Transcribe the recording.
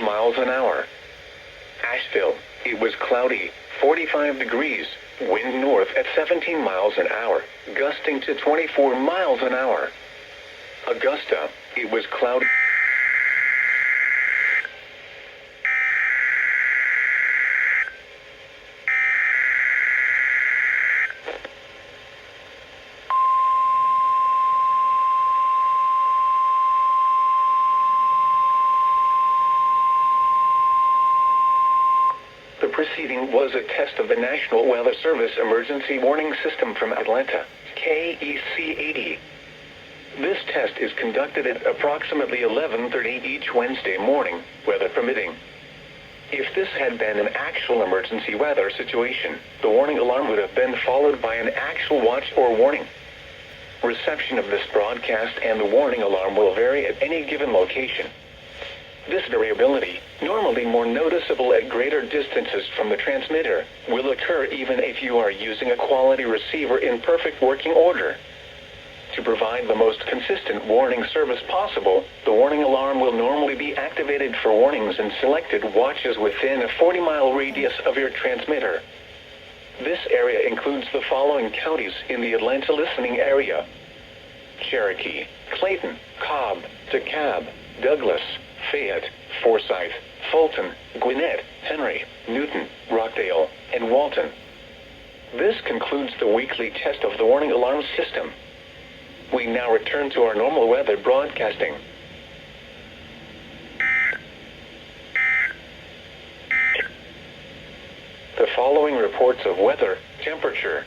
miles an hour. Asheville, it was cloudy, 45 degrees, wind north at 17 miles an hour, gusting to 24 miles an hour. Augusta, it was cloudy. The preceding was a test of the National Weather Service Emergency Warning System from Atlanta, KEC-80. This test is conducted at approximately 11:30 each Wednesday morning, weather permitting. If this had been an actual emergency weather situation, the warning alarm would have been followed by an actual watch or warning. Reception of this broadcast and the warning alarm will vary at any given location. This variability, normally more noticeable at greater distances from the transmitter, will occur even if you are using a quality receiver in perfect working order. To provide the most consistent warning service possible, the warning alarm will normally be activated for warnings in selected watches within a 40-mile radius of your transmitter. This area includes the following counties in the Atlanta listening area: Cherokee, Clayton, Cobb, DeKalb, Douglas, Fayette, Forsyth, Fulton, Gwinnett, Henry, Newton, Rockdale, and Walton. This concludes the weekly test of the warning alarm system. We now return to our normal weather broadcasting. The following reports of weather, temperature,